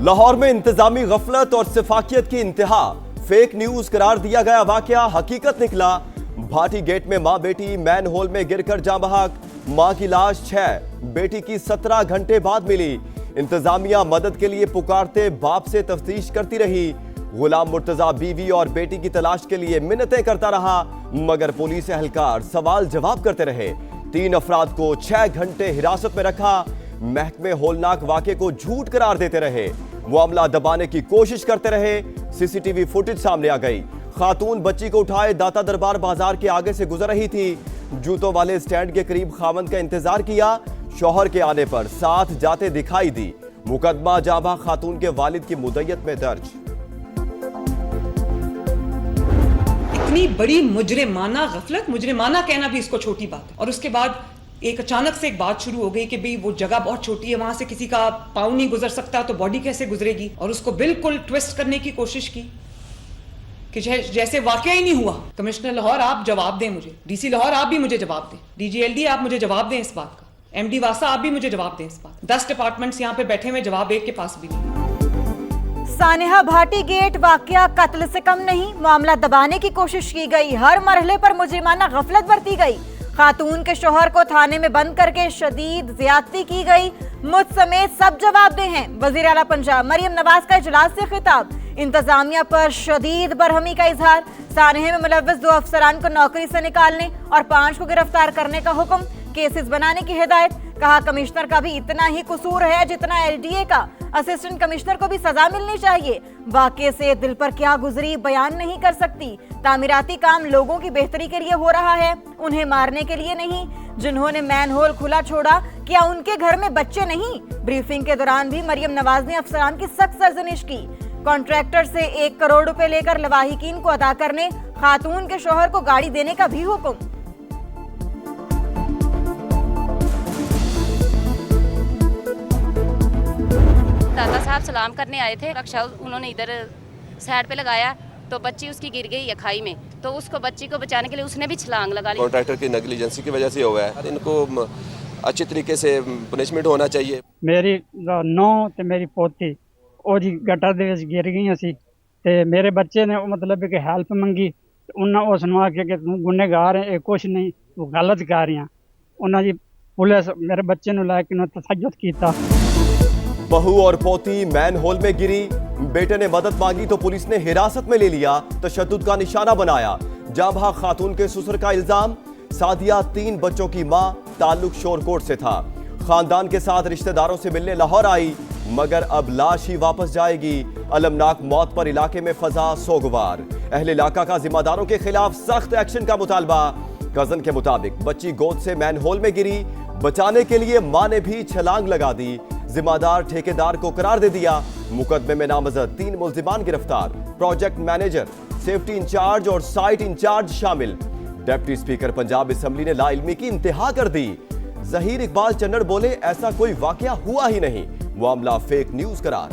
लाहौर में इंतजामी गफलत और सिफाकियत की इंतहा, फेक न्यूज करार दिया गया वाकया हकीकत निकला। भाटी गेट में मां बेटी मैन होल में गिरकर जाँ बहक, मां की लाश 6, बेटी की 17 घंटे बाद मिली। इंतजामिया मदद के लिए पुकारते बाप से तफ्तीश करती रही। गुलाम मुर्तजा बीवी और बेटी की तलाश के लिए मिन्नतें करता रहा, मगर पुलिस एहलकार सवाल जवाब करते रहे। 3 अफराद को 6 घंटे हिरासत में रखा। महकमे होलनाक वाक़े को झूठ करार देते रहे, मामला दबाने की कोशिश करते रहे। सीसीटीवी फुटेज सामने आ गई। खातून बच्ची को उठाए दाता दरबार बाजार के आगे से गुजर रही थी। जूतों वाले स्टैंड के करीब खावंद का इंतजार किया। शौहर के आने पर साथ जाते दिखाई दी। मुकदमा जाबा खातून के वालिद की मुद्दत में दर्ज। इतनी बड़ी मुजरिमाना गफलत, मुजरिमाना कहना भी इसको छोटी बात है। और उसके बाद एक अचानक से एक बात शुरू हो गई कि भाई वो जगह बहुत छोटी है, वहां से किसी का पाँव नहीं गुजर सकता तो बॉडी कैसे गुजरेगी, और उसको बिल्कुल ट्विस्ट करने की कोशिश की कि जैसे वाकया ही नहीं हुआ। कमिश्नर लाहौर आप जवाब दें मुझे, डीसी लाहौर आप भी मुझे जवाब दें, डीजीएलडी आप मुझे जवाब दें इस बात का, एमडी वासा आप भी मुझे जवाब दें इस बात। 10 डिपार्टमेंट्स यहाँ पे बैठे हुए, जवाब एक के पास भी नहीं। सानिहा भाटी गेट वाकया कत्ल से कम नहीं, मामला दबाने की कोशिश की गई। हर मरहले पर मुजरिमाना गफलत बरती गई। खातून के शौहर को थाने में बंद करके शदीद ज्यादती की गई। मुझ समेत सब जवाबदेह हैं। वजीर आला पंजाब मरियम नवाज का इजलास से खिताब, इंतजामिया पर शदीद बरहमी का इजहार। सानहे में मुलव्वस 2 अफसरान को नौकरी से निकालने और 5 को गिरफ्तार करने का हुक्म, केसेस बनाने की हिदायत। कहा कमिश्नर का भी इतना ही कसूर है जितना एलडीए का, असिस्टेंट कमिश्नर को भी सजा मिलनी चाहिए। वाकये से दिल पर क्या गुजरी बयान नहीं कर सकती। तामीराती काम लोगों की बेहतरी के लिए हो रहा है, उन्हें मारने के लिए नहीं। जिन्होंने मैन होल खुला छोड़ा, क्या उनके घर में बच्चे नहीं? ब्रीफिंग के दौरान भी मरियम नवाज ने अफसरान की सख्त सरजनिश की। कॉन्ट्रैक्टर से 1 करोड़ रुपए लेकर लवाहिकीन को अदा करने, खातून के शौहर को गाड़ी देने का भी हुक्म। दादा साहब सलाम करने आए थे, रक्षा उन्होंने इधर साइड पे लगाया तो बच्ची उसकी गिर गई है खाई में, तो उसको बच्ची को बचाने के लिए उसने भी छलांग लगा ली। कॉन्ट्रैक्टर की नेग्लिजेंसी की वजह से हुआ है, इनको अच्छी तरीके से पनिशमेंट होना चाहिए। मेरी नौ ते मेरी पोती ਉਹ ਜੀ ਗਟਰ ਦੇ ਵਿੱਚ ਗਿਰ ਗਈਆਂ ਸੀ ਤੇ ਮੇਰੇ ਬੱਚੇ ਨੇ ਮਤਲਬ ਕਿ ਹੈਲਪ ਮੰਗੀ। ਉਹਨਾਂ ਉਸ ਨੂੰ ਆਖਿਆ ਕਿ ਤੂੰ ਗੁਨੇਗਾਰ ਹੈ, ਇਹ ਕੁਛ ਨਹੀਂ, ਤੂੰ ਗਲਤ ਕਰ ਰਿਹਾ। ਉਹਨਾਂ ਜੀ पुलिस मेरे बच्चे ने लाके तशद्दुद किया। बहू और पोती मैन होल में गिरी, बेटे ने मदद मांगी तो पुलिस ने हिरासत में ले लिया, तशद्दुद का निशाना बनाया। जाबहा खातून के ससुर का इल्जाम, सादिया 3 बच्चों की मां, ताल्लुक शोरकोट से था। खानदान के साथ रिश्तेदारों से मिलने लाहौर आई, मगर अब लाश ही वापस जाएगी। अलमनाक मौत पर इलाके में फजा सोगवार। अहले इलाका का जिम्मेदारों के खिलाफ सख्त एक्शन का मुतालबा। कजन के मुताबिक बच्ची गोद से मैन होल में गिरी, बचाने के लिए मां ने भी छलांग लगा दी। जिम्मेदार ठेकेदार को करार दे दिया। मुकदमे में नामजद 3 मुल्जिमान गिरफ्तार, प्रोजेक्ट मैनेजर, सेफ्टी इंचार्ज और साइट इंचार्ज शामिल। डिप्टी स्पीकर पंजाब असेंबली ने लाइल्मी की इंतहा कर दी। जहीर इकबाल चन्नड़ बोले, ऐसा कोई वाकया हुआ ही नहीं, मामला फेक न्यूज करार।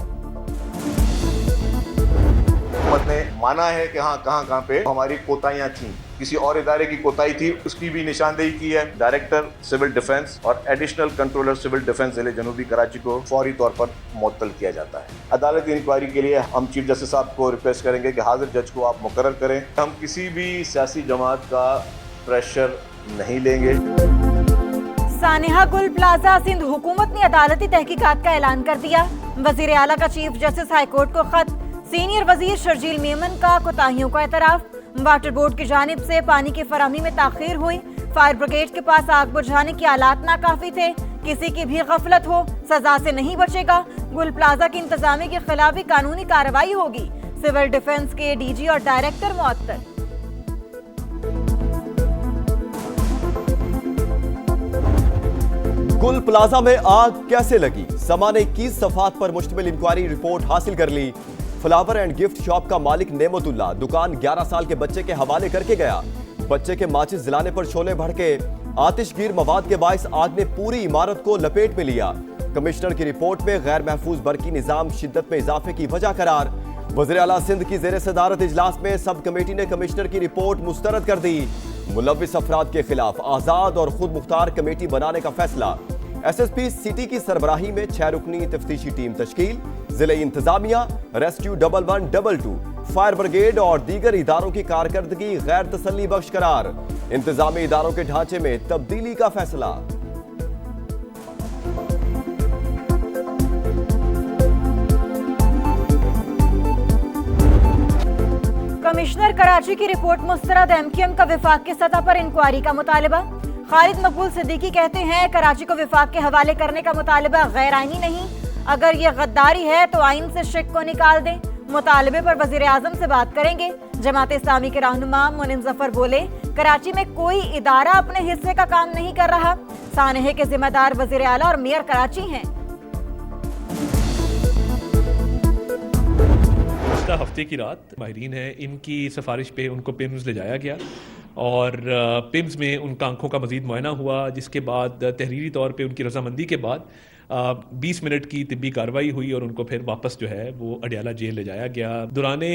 हुकूमत ने माना है कि हाँ कहाँ पे हमारी कोताहियां थी, किसी और इदारे की कोताही थी, उसकी भी निशानदेही की है। डायरेक्टर सिविल डिफेंस और एडिशनल कंट्रोलर सिविल डिफेंस जिले जनूबी कराची को फौरी तौर पर मुअत्तल किया जाता है। अदालती इंक्वायरी के लिए हम चीफ जस्टिस साहब को रिक्वेस्ट करेंगे कि हाजिर जज को आप मुकर्रर करें। हम किसी भी सियासी जमात का प्रेशर नहीं लेंगे। सानिहा गुल प्लाजा सिंध हुकूमत ने अदालती तहकीकात का ऐलान कर दिया। वजीर आला का चीफ जस्टिस हाईकोर्ट को खत, सीनियर वजीर शर्जील मेमन का कोताहियों का एतराफ। वाटर बोर्ड की जानिब से पानी की फराहमी में ताखीर हुई। फायर ब्रिगेड के पास आग बुझाने के आलात नाकाफी थे। किसी की भी गफलत हो सजा से नहीं बचेगा। गुल प्लाजा की इंतजामी के खिलाफ भी कानूनी कार्रवाई होगी। सिविल डिफेंस के डीजी और डायरेक्टर मुअत्तल। गुल प्लाजा में आग कैसे लगी? समा ने 21 सफात पर मुश्तमिल इंक्वायरी रिपोर्ट हासिल कर ली। फ्लावर एंड गिफ्ट शॉप का मालिक नेमतुल्ला दुकान 11 साल के बच्चे के हवाले करके गया। बच्चे के माचिस जलाने पर शोले भड़के। आतिशगीर मवाद के बायस आग ने पूरी इमारत को लपेट में लिया। कमिश्नर की रिपोर्ट में गैर महफूज बरकी निजाम शिद्दत में इजाफे की वजह करार। वज़ीर आला सिंध की ज़ेर सदारत इजलास में सब कमेटी ने कमिश्नर की रिपोर्ट मुस्तरद कर दी। मुलव्विस अफराद के खिलाफ आज़ाद और खुद मुख्तार कमेटी बनाने का फैसला। एसएसपी सिटी की सरबराही में 6 रुकनी तफ्तीशी टीम तश्कील, जिले इंतजामिया, रेस्क्यू 1112, फायर ब्रिगेड और दीगर इदारों की कारकर्दगी गैर तसल्ली बख्श करार, इंतजामी इदारों के ढांचे में तब्दीली का फैसला। कमिश्नर कराची की रिपोर्ट मुस्तरद, एमक्यूएम का विफाक की सतह पर इंक्वायरी का मुतालबा। खालिद मकबूल सिद्दीकी कहते हैं कराची को विफाक के हवाले करने का मुतालबा गैर आईनी नहीं, अगर ये गद्दारी है तो आइन से शिक को निकाल दें। मुतालबे पर वजीर आजम से बात करेंगे। जमात इस्लामी के रहनुमा मुनीम जफर बोले कराची में कोई इदारा अपने हिस्से का काम नहीं कर रहा, सानहे के जिम्मेदार वजीर आला और मेयर कराची हैं। हफ्ते की रात माहिरीन है, इनकी सिफारिश पे उनको पिम्स ले जाया गया और पिम्स में उनका आंखों का मजीद मुआयना हुआ, जिसके बाद तहरीरी तौर पे उनकी रजामंदी के बाद 20 मिनट की तिब्बी कार्रवाई हुई और उनको फिर वापस जो है वो अडियाला जेल ले जाया गया। दौराने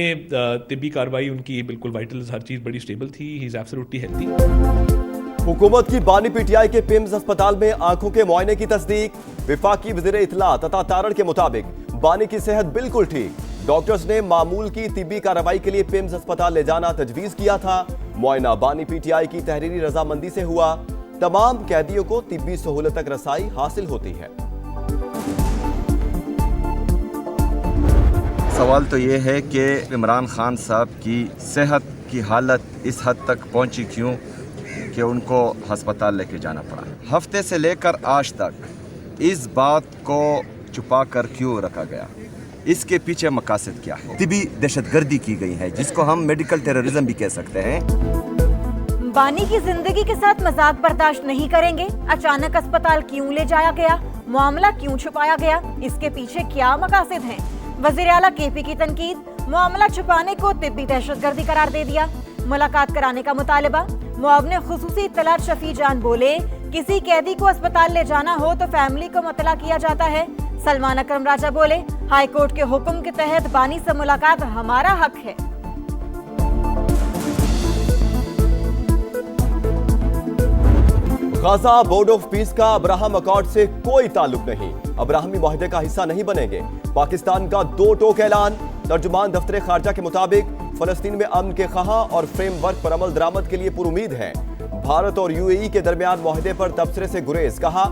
तिब्बी कार्रवाई उनकी बिल्कुल वाइटल्स, हर चीज़ बड़ी स्टेबल थी। He is absolutely healthy. हुकूमत की बानी पीटीआई के पिम्स अस्पताल में आंखों के मुआयने की तस्दीक। विफाकी वज़ीर इत्तला तथा तारण के मुताबिक बानी की सेहत बिल्कुल ठीक। डॉक्टर्स ने मामूल की तिब्बी कार्रवाई के लिए पिम्स अस्पताल ले जाना तजवीज किया था। मुआयना बानी पीटीआई की तहरीरी रजामंदी से हुआ। तमाम कैदियों को तिब्बी सहूलत तक रसाई हासिल होती है। सवाल तो ये है कि इमरान खान साहब की सेहत की हालत इस हद तक पहुंची क्यों कि उनको हस्पताल लेके जाना पड़ा। हफ्ते से लेकर आज तक इस बात को छुपा कर क्यों रखा गया, इसके पीछे मकासद क्या है। तिब्बी दहशतगर्दी की गई है, जिसको हम मेडिकल टेररिज्म भी कह सकते हैं। बानी की जिंदगी के साथ मजाक बर्दाश्त नहीं करेंगे। अचानक अस्पताल क्यों ले जाया गया, मामला क्यों छुपाया गया, इसके पीछे क्या मकासद हैं। वजीर आला केपी की तनकीद, मामला छुपाने को तिब्बी दहशतगर्दी करार दे दिया। मुलाकात कराने का मुतालबा। मुआवने खुसूसी इत्तलात शफी जान बोले किसी कैदी को अस्पताल ले जाना हो तो फैमिली को मुतला किया जाता है। सलमान अकरम राजा बोले हाई कोर्ट के हुक्म के तहत बानी से मुलाकात हमारा हक है। गाजा बोर्ड ऑफ पीस का अब्राहम अकॉर्ड से कोई ताल्लुक नहीं, अब्राहमी मुआहदे का हिस्सा नहीं बनेंगे। पाकिस्तान का दो टोक ऐलान। तर्जुमान दफ्तर खारजा के मुताबिक फलस्तीन में अमन के खहा और फ्रेमवर्क पर अमल दरामद के लिए पुरुमीद है। भारत और यूएई के दरमियान मुआहदे पर तबसरे से गुरेज। कहा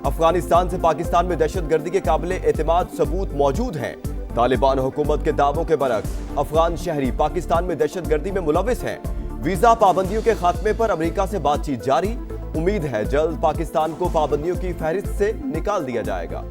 अफगानिस्तान से पाकिस्तान में दहशतगर्दी के काबिले एतमाद सबूत मौजूद हैं। तालिबान हुकूमत के दावों के बरक्स अफगान शहरी पाकिस्तान में दहशतगर्दी में मुलविस हैं। वीजा पाबंदियों के खात्मे पर अमेरिका से बातचीत जारी। उम्मीद है जल्द पाकिस्तान को पाबंदियों की फहरिस्त से निकाल दिया जाएगा।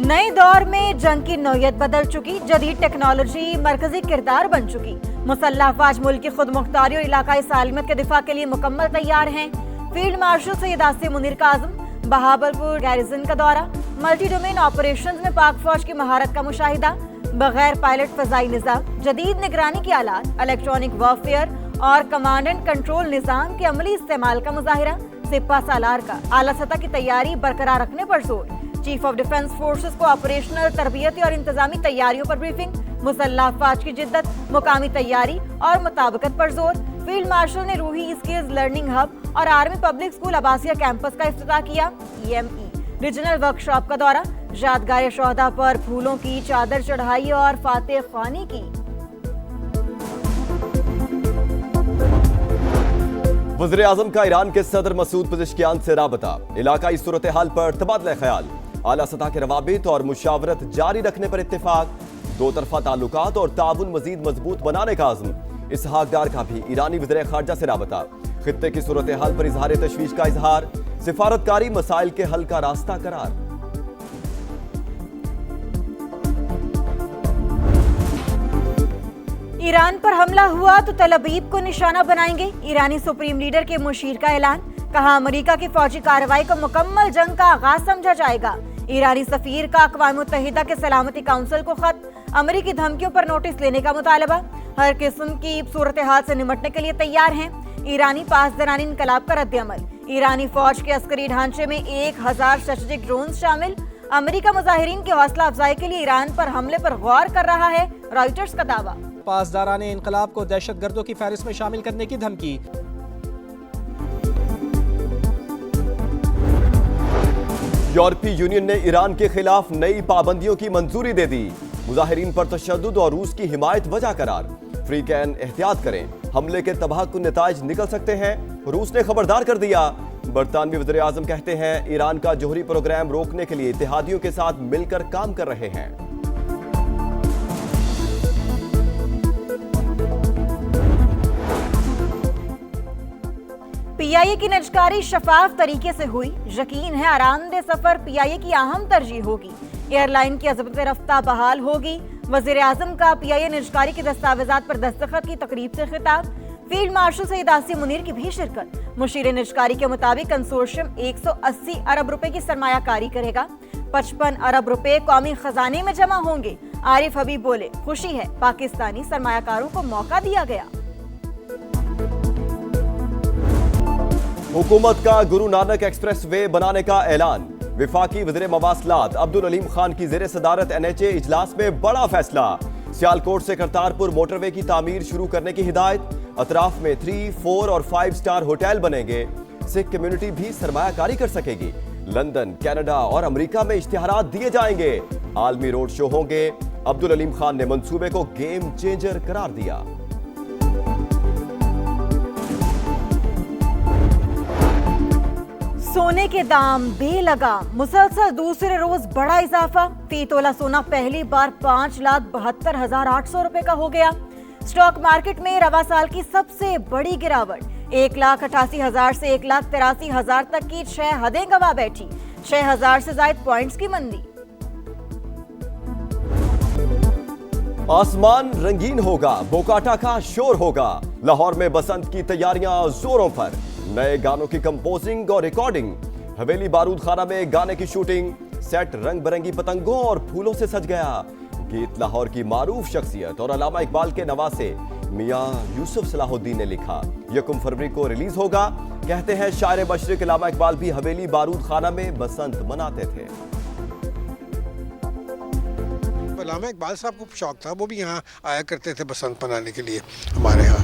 नए दौर में जंग की नौयत बदल चुकी, जदीद टेक्नोलॉजी मरकजी किरदार बन चुकी। मुसल्लह अफवाज मुल्क की खुद मुख्तारी और इलाकाई सालमियत के दिफा के लिए मुकम्मल तैयार हैं। Field marshal Syed Asim Munir Kazim Bahawalpur garrison का दौरा। मल्टी डोमेन ऑपरेशंस में पाक फौज की महारत का मुशाहिदा। बगैर पायलट फजाई निज़ाम, जदीद निगरानी की आलात, इलेक्ट्रॉनिक वॉरफेयर और कमांड एंड कंट्रोल निज़ाम के अमली इस्तेमाल का मुजाहिरा। सिपा सालार का आला सतह की तैयारी बरकरार रखने पर जोर। चीफ ऑफ डिफेंस फोर्सेस को ऑपरेशनल, तरबियती और इंतजामी तैयारियों पर ब्रीफिंग। मुसल्लह अफवाज की जिद्दत, मुकामी तैयारी और मुताबिकत पर जोर। फील्ड मार्शल ने रूही स्किल्स लर्निंग हब और army public school Abbasiya campus का इफ्तिताह किया। EME रीजनल वर्कशॉप का दौरा। यादगार शोहदा पर फूलों की चादर चढ़ाई और फातेह ख्वानी की। वज़ीर आज़म का ईरान के सदर मसूद पेज़ेश्कियान से राबता। इलाकाई सूरत हाल पर तबादला ख्याल। आला सतह के रवाबित और मुशावरत जारी रखने पर इत्तेफाक। दो तरफा ताल्लुकात और ताउन मजीद मजबूत बनाने का आज़म। इसहाक डार का भी ईरानी वज़ीर खारजा से राबता। खित्ते की सूरत हाल पर इजहार तशवीश का इजहार। सिफारतकारी मसाइल के हल का रास्ता करार। ईरान पर हमला हुआ तो तल अबीब को निशाना बनाएंगे। ईरानी सुप्रीम लीडर के मुशीर का ऐलान। कहा अमेरिका की फौजी कार्रवाई को मुकम्मल जंग का आगाज समझा जाएगा। ईरानी सफीर का अक़वाम मुत्तहिदा के सलामती काउंसिल को खत। अमेरिकी धमकियों पर नोटिस लेने का मुतालबा। हर किस्म की सूरत हाल से निमटने के लिए तैयार हैं। ईरानी पासदारानी इनकलाब का रद्द अमल। ईरानी फौज के अस्करी ढांचे में 1000 स्ट्रेटेजिक ड्रोन शामिल। अमेरिका मुजाहिरीन की हौसला अफजाई के लिए ईरान पर हमले पर गौर कर रहा है, रॉयटर्स का दावा। पासदारान इनकलाब को दहशतगर्दों की फहरिस्त में शामिल करने की धमकी। यूरोपीय यूनियन ने ईरान के खिलाफ नई पाबंदियों की मंजूरी दे दी। मुजाहिरीन पर तशद्दुद और रूस की हिमायत वजह करार। फ्री कैन एहतियात करें, हमले के तबाहकुन नताइज निकल सकते हैं, रूस ने खबरदार कर दिया। बरतानवी वज़ीर आज़म कहते हैं ईरान का जौहरी प्रोग्राम रोकने के लिए इत्तेहादियों के साथ मिलकर काम कर रहे हैं। पीआईए की निजकारी शफाफ तरीके से हुई, यकीन है आरामदेह सफर पीआईए की अहम तरजीह होगी। एयरलाइन की अज़मत रफ्ता बहाल होगी। वज़ीर आज़म का पीआईए निजकारी के दस्तावेजात पर दस्तखत की तकरीब से खिताब। फील्ड मार्शल सईद आसिम मुनीर की भी शिरकत। मुशीर निजकारी के मुताबिक कंसोर्शियम 180 अरब रुपए की सरमायाकारी करेगा। 55 अरब रुपए कौमी खजाने में जमा होंगे। आरिफ हबीब बोले, खुशी है पाकिस्तानी सरमायाकारों को मौका दिया गया। हुकूमत का गुरु नानक एक्सप्रेस वे बनाने का ऐलान। विफाकी वज़ीर मवासलात अब्दुल अलीम खान की ज़ेरे सदारत NHA इजलास में बड़ा फैसला। सियालकोट से करतारपुर मोटरवे की तामीर शुरू करने की हिदायत। अतराफ में 3, 4 और 5 स्टार होटल बनेंगे। सिख कम्युनिटी भी सरमायाकारी कर सकेगी। लंदन, कनाडा और अमेरिका में इश्तिहारात दिए जाएंगे। आलमी रोड शो होंगे। अब्दुल अलीम खान ने मंसूबे को गेम चेंजर करार दिया। सोने के दाम बेलगाम, मुसलसल दूसरे रोज बड़ा इजाफा। फी तोला सोना पहली बार 5,72,800 रुपए का हो गया। स्टॉक मार्केट में रवा साल की सबसे बड़ी गिरावट। 1,88,000 से 1,83,000 तक की 6 हदें गवा बैठी। 6,000 से ज्यादा पॉइंट्स की मंदी। आसमान रंगीन होगा, बोकाटा का शोर होगा। लाहौर में बसंत की तैयारियां जोरों पर। नए गानों की कंपोजिंग और रिकॉर्डिंग। हवेली बारूद खाना में गाने की शूटिंग। सेट रंग बिरंगी पतंगों और फूलों से सज गया। गीत लाहौर की मारूफ शख्सियत और अल्लामा इकबाल के नवासे मियां यूसुफ सलाहुद्दीन ने लिखा। 1 फरवरी को रिलीज होगा। कहते हैं शायर मशरिक अल्लामा इकबाल भी हवेली बारूद खाना में बसंत मनाते थे। अल्लामा इकबाल साहब को शौक था, वो भी यहाँ आया करते थे बसंत मनाने के लिए हमारे यहाँ।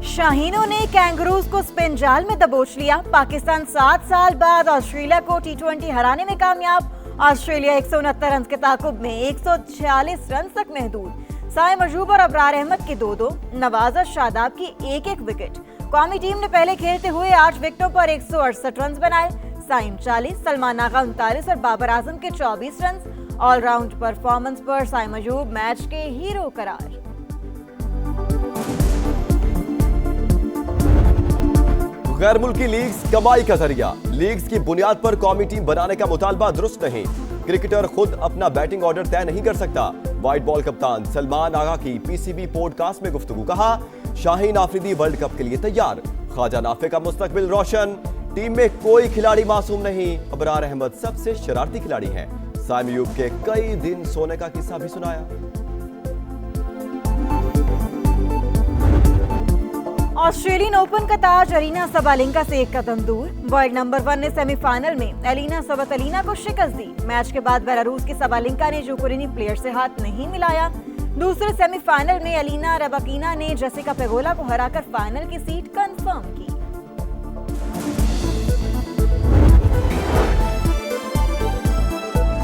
शाहीनों ने कैंगरूज को स्पिन जाल में दबोच लिया। पाकिस्तान 7 साल बाद ऑस्ट्रेलिया को T20 हराने में कामयाब। ऑस्ट्रेलिया 169 रन के ताकुब में 146 रन तक महदूद। साइम अयूब और अबरार अहमद की 2-2, नवाज और शादाब की 1-1 विकेट। कौमी टीम ने पहले खेलते हुए 8 विकेटों पर 168 रन बनाए। साइम 40, सलमान आगा 39 और बाबर आजम के 24 रन। ऑलराउंड परफॉर्मेंस पर साइम अयूब मैच के हीरो करार। गैर मुल्की लीग्स कमाई का जरिया। लीग्स की बुनियाद पर कौमी टीम बनाने का मुतालबा दुरुस्त नहीं। क्रिकेटर खुद अपना बैटिंग ऑर्डर तय नहीं कर सकता। व्हाइट बॉल कप्तान सलमान आगा की PCB पॉडकास्ट में गुफ्तगू। कहा, शाहीन आफरीदी वर्ल्ड कप के लिए तैयार। ख्वाजा नाफे का मुस्तकबिल रोशन। टीम में कोई खिलाड़ी मासूम नहीं। अबरार अहमद सबसे शरारती खिलाड़ी हैं। साइम अयूब के कई दिन सोने का किस्सा भी सुनाया। ऑस्ट्रेलियन ओपन का ताज अरीना सबालेंका से एक कदम दूर। वर्ल्ड नंबर 1 ने सेमीफाइनल में एलिना सबतलीना को शिकस्त दी। मैच के बाद बेलारूस की सबालेंका ने यूक्रेनी प्लेयर से हाथ नहीं मिलाया। दूसरे सेमीफाइनल में एलिना रबाकीना ने जेसिका पेगोला को हराकर फाइनल की सीट कंफर्म की।